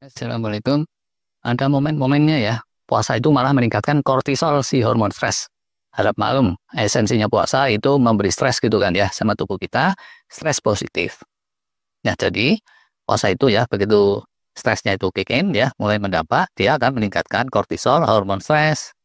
Assalamualaikum. Ada momen-momennya ya, puasa itu malah meningkatkan kortisol si hormon stres. Harap maklum, esensinya puasa itu memberi stres gitu kan ya, sama tubuh kita, stres positif. Nah jadi, puasa itu ya, begitu stresnya itu kick in ya, mulai mendampak, dia akan meningkatkan kortisol, hormon stres.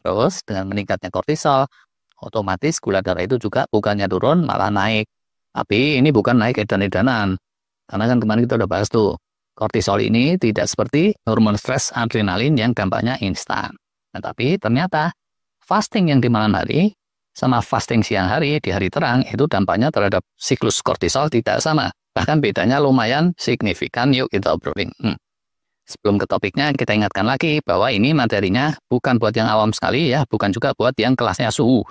Terus dengan meningkatnya kortisol, otomatis gula darah itu juga bukannya turun, malah naik. Tapi ini bukan naik edan-edanan. Karena kan kemarin kita udah bahas tuh, kortisol ini tidak seperti hormon stres adrenalin yang dampaknya instan. Nah, tapi ternyata fasting yang di malam hari sama fasting siang hari di hari terang itu dampaknya terhadap siklus kortisol tidak sama. Bahkan bedanya lumayan signifikan, yuk kita obrolin. Sebelum ke topiknya, kita ingatkan lagi bahwa ini materinya bukan buat yang awam sekali ya, bukan juga buat yang kelasnya suhu.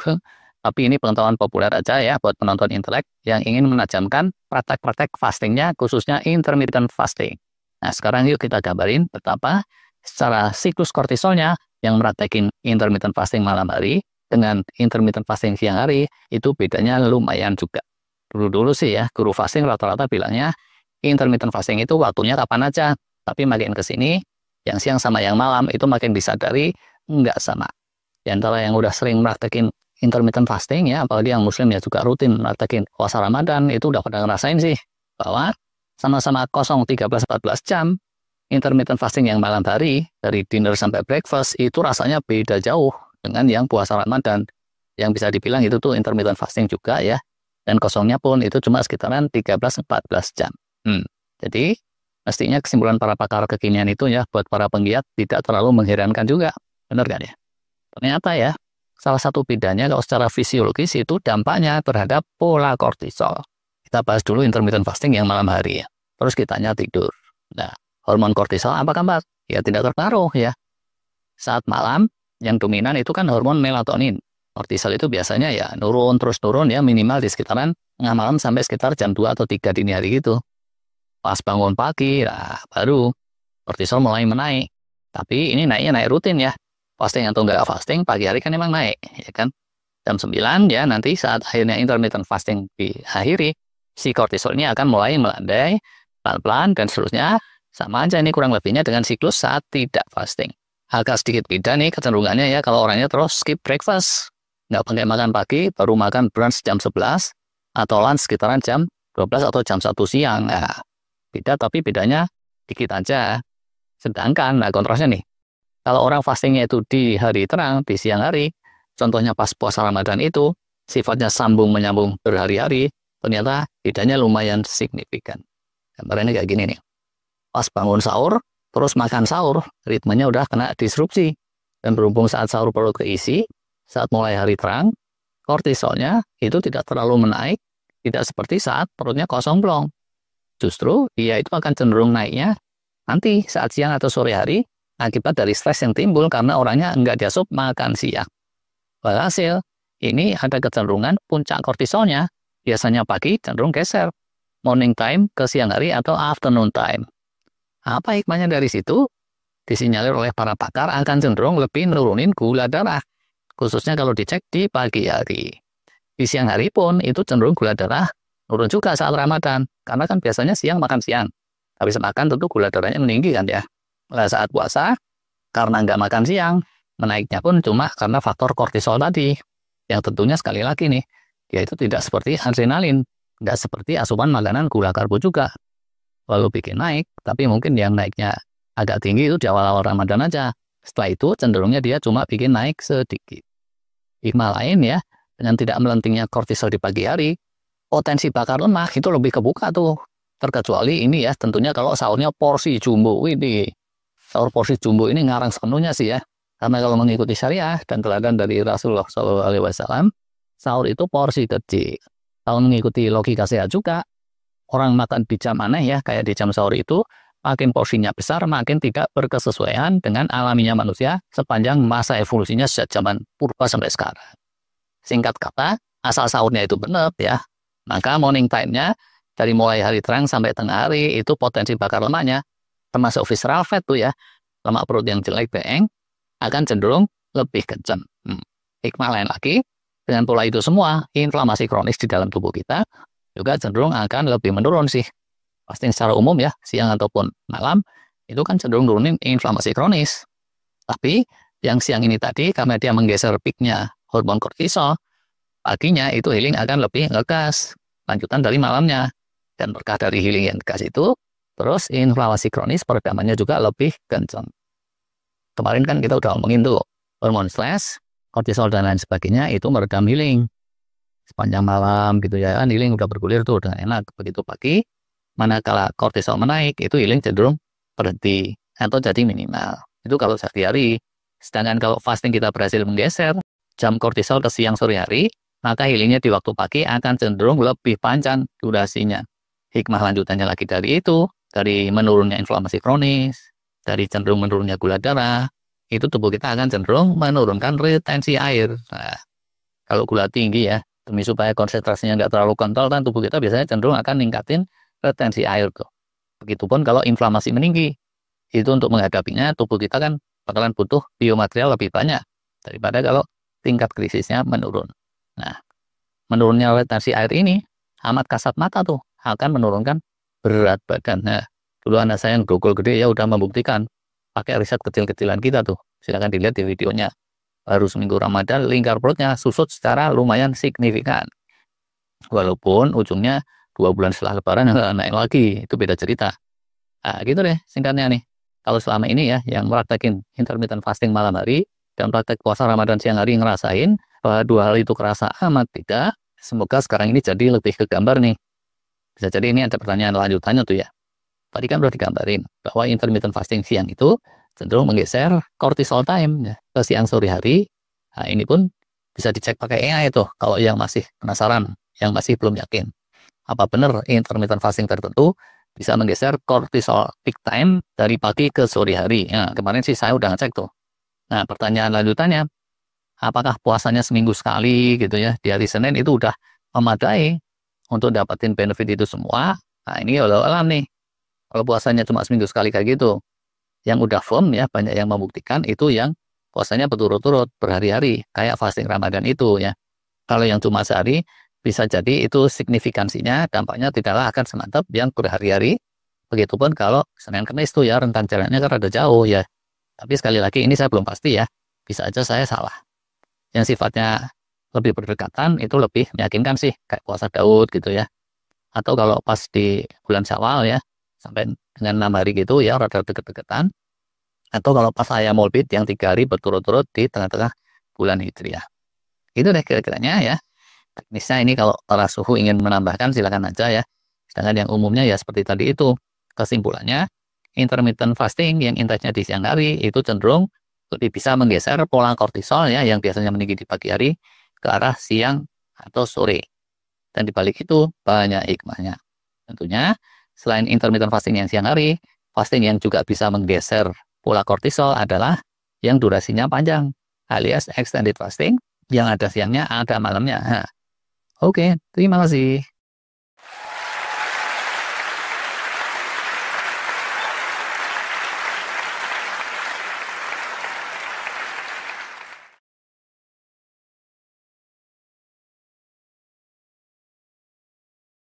Tapi ini pengetahuan populer aja ya buat penonton intelek yang ingin menajamkan praktek-praktek fastingnya, khususnya intermittent fasting. Nah, sekarang yuk kita gambarin betapa secara siklus kortisolnya yang mempraktekin intermittent fasting malam hari dengan intermittent fasting siang hari itu bedanya lumayan juga. Dulu-dulu sih ya, guru fasting rata-rata bilangnya intermittent fasting itu waktunya kapan aja. Tapi makin ke sini, yang siang sama yang malam itu makin disadari nggak sama. Di antara yang udah sering praktekin intermittent fasting ya, apalagi yang muslim ya juga rutin praktekin puasa Ramadan, itu udah pada ngerasain sih bahwa sama-sama kosong 13-14 jam, intermittent fasting yang malam hari, dari dinner sampai breakfast, itu rasanya beda jauh dengan yang puasa Ramadan. Yang bisa dibilang itu tuh intermittent fasting juga ya, dan kosongnya pun itu cuma sekitaran 13-14 jam. Jadi, mestinya kesimpulan para pakar kekinian itu ya buat para penggiat tidak terlalu mengherankan juga. Benar kan ya? Ternyata ya, salah satu bedanya kalau secara fisiologis itu dampaknya terhadap pola kortisol. Kita bahas dulu intermittent fasting yang malam hari ya. Terus kitanya tidur. Nah, hormon kortisol apa kabar? Ya tidak terpengaruh ya. Saat malam, yang dominan itu kan hormon melatonin. Kortisol itu biasanya ya nurun terus turun ya minimal di sekitaran tengah malam sampai sekitar jam 2 atau 3 dini hari gitu. Pas bangun pagi, nah baru kortisol mulai menaik. Tapi ini naiknya naik rutin ya. Fasting atau enggak fasting, pagi hari kan emang naik. Ya kan? Jam 9 ya nanti saat akhirnya intermittent fasting diakhiri, si kortisol ini akan mulai melandai, pelan-pelan dan seterusnya. Sama aja ini kurang lebihnya dengan siklus saat tidak fasting. Agak sedikit beda nih kecenderungannya ya kalau orangnya terus skip breakfast. Nggak pakai makan pagi, baru makan brunch jam 11, atau lunch sekitaran jam 12 atau jam 1 siang. Nah, beda tapi bedanya dikit aja. Sedangkan, nah kontrasnya nih, kalau orang fastingnya itu di hari terang, di siang hari, contohnya pas puasa Ramadan itu, sifatnya sambung menyambung berhari-hari, ternyata bedanya lumayan signifikan. Gambarannya kayak gini nih, pas bangun sahur, terus makan sahur, ritmenya udah kena disrupsi. Dan berhubung saat sahur perlu keisi, saat mulai hari terang, kortisolnya itu tidak terlalu menaik, tidak seperti saat perutnya kosong plong. Justru dia itu akan cenderung naiknya nanti saat siang atau sore hari akibat dari stres yang timbul karena orangnya nggak diasup makan siang. Walhasil, ini ada kecenderungan puncak kortisolnya biasanya pagi cenderung geser. Morning time ke siang hari atau afternoon time. Apa hikmahnya dari situ? Disinyalir oleh para pakar akan cenderung lebih nurunin gula darah. Khususnya kalau dicek di pagi hari. Di siang hari pun itu cenderung gula darah turun juga saat Ramadan, karena kan biasanya siang makan siang. Habis makan tentu gula darahnya meninggi kan ya. Nah, saat puasa, karena nggak makan siang, menaiknya pun cuma karena faktor kortisol tadi. Yang tentunya sekali lagi nih, dia itu tidak seperti adrenalin, nggak seperti asupan makanan gula karbo juga. Lalu bikin naik, tapi mungkin yang naiknya agak tinggi itu di awal-awal Ramadan aja. Setelah itu cenderungnya dia cuma bikin naik sedikit. Hikmah lain ya, dengan tidak melentingnya kortisol di pagi hari, potensi bakar lemak itu lebih kebuka tuh. Terkecuali ini ya, tentunya kalau sahurnya porsi jumbo. Ini sahur porsi jumbo ini ngarang sepenuhnya sih ya. Karena kalau mengikuti syariah dan teladan dari Rasulullah SAW, sahur itu porsi kecil. Kalau mengikuti logika sehat juga, orang makan di jam aneh ya, kayak di jam sahur itu, makin porsinya besar, makin tidak berkesesuaian dengan alaminya manusia sepanjang masa evolusinya sejak zaman purba sampai sekarang. Singkat kata, asal sahurnya itu benar ya, maka morning time-nya dari mulai hari terang sampai tengah hari itu potensi bakar lemaknya, termasuk visceral fat tuh ya, lemak perut yang jelek beeng, akan cenderung lebih kencang. Hikmah lain lagi, dengan pola itu semua, inflamasi kronis di dalam tubuh kita juga cenderung akan lebih menurun sih. Fasting secara umum ya, siang ataupun malam, itu kan cenderung nurunin inflamasi kronis. Tapi yang siang ini tadi karena dia menggeser peaknya hormon kortisol, paginya itu healing akan lebih ngegas, lanjutan dari malamnya. Dan berkah dari healing yang gas itu, terus inflamasi kronis peredamannya juga lebih kencang. Kemarin kan kita udah ngomongin tuh, hormon stres, kortisol dan lain sebagainya itu meredam healing. Sepanjang malam gitu ya, kan healing udah bergulir tuh dengan enak. Begitu pagi, manakala kortisol menaik, itu healing cenderung berhenti atau jadi minimal. Itu kalau sehari-hari. Sedangkan kalau fasting kita berhasil menggeser jam kortisol ke siang sore hari, maka healingnya di waktu pagi akan cenderung lebih panjang durasinya. Hikmah lanjutannya lagi dari itu, dari menurunnya inflamasi kronis, dari cenderung menurunnya gula darah, itu tubuh kita akan cenderung menurunkan retensi air. Nah, kalau gula tinggi ya, demi supaya konsentrasinya nggak terlalu kental, kan tubuh kita biasanya cenderung akan ningkatin retensi air tuh. Begitupun kalau inflamasi meninggi, itu untuk menghadapinya tubuh kita kan bakalan butuh biomaterial lebih banyak daripada kalau tingkat krisisnya menurun. Nah, menurunnya retensi air ini amat kasat mata tuh, akan menurunkan berat badan. Nah, dulu anak saya yang grogol gede ya udah membuktikan pakai riset kecil-kecilan kita tuh. Silakan dilihat di videonya. Baru seminggu Ramadan lingkar perutnya susut secara lumayan signifikan. Walaupun ujungnya 2 bulan setelah lebaran naik lagi, itu beda cerita. Nah, gitu deh singkatnya nih. Kalau selama ini ya, yang praktekin intermittent fasting malam hari, dan praktek puasa Ramadan siang hari ngerasain bahwa 2 hal itu kerasa amat tidak, semoga sekarang ini jadi lebih ke gambar nih. Bisa jadi ini ada pertanyaan lanjutannya tuh ya. Tadi kan udah digambarin bahwa intermittent fasting siang itu cenderung menggeser cortisol time ya, ke siang sore hari. Nah, ini pun bisa dicek pakai AI tuh, kalau yang masih penasaran, yang masih belum yakin. Apa benar intermittent fasting tertentu bisa menggeser cortisol peak time dari pagi ke sore hari. Nah, kemarin sih saya udah ngecek tuh. Nah, pertanyaan lanjutannya, apakah puasanya seminggu sekali gitu ya, di hari Senin itu udah memadai untuk dapetin benefit itu semua? Nah, ini walau alam nih. Kalau puasanya cuma seminggu sekali kayak gitu, yang udah firm ya, banyak yang membuktikan itu yang puasanya berturut-turut berhari-hari, kayak fasting Ramadan itu ya. Kalau yang cuma sehari, bisa jadi itu signifikansinya dampaknya tidaklah akan semantap yang berhari-hari. Begitupun kalau Senin Kemis tuh ya rentan jalannya kan rada jauh ya. Tapi sekali lagi ini saya belum pasti ya. Bisa aja saya salah. Yang sifatnya lebih berdekatan itu lebih meyakinkan sih kayak puasa Daud gitu ya. Atau kalau pas di bulan Syawal ya sampai dengan 6 hari gitu ya rada deket-deketan. Atau kalau pas saya Maulid yang 3 hari berturut-turut di tengah-tengah bulan Hijriah. Itu deh kira-kiranya ya. Teknisnya ini kalau para suhu ingin menambahkan silakan aja ya. Sedangkan yang umumnya ya seperti tadi itu. Kesimpulannya, intermittent fasting yang intensnya di siang hari itu cenderung lebih bisa menggeser pola kortisol ya yang biasanya meninggi di pagi hari ke arah siang atau sore. Dan dibalik itu banyak hikmahnya. Tentunya selain intermittent fasting yang siang hari, fasting yang juga bisa menggeser pola kortisol adalah yang durasinya panjang alias extended fasting yang ada siangnya ada malamnya. Nah, oke, terima kasih.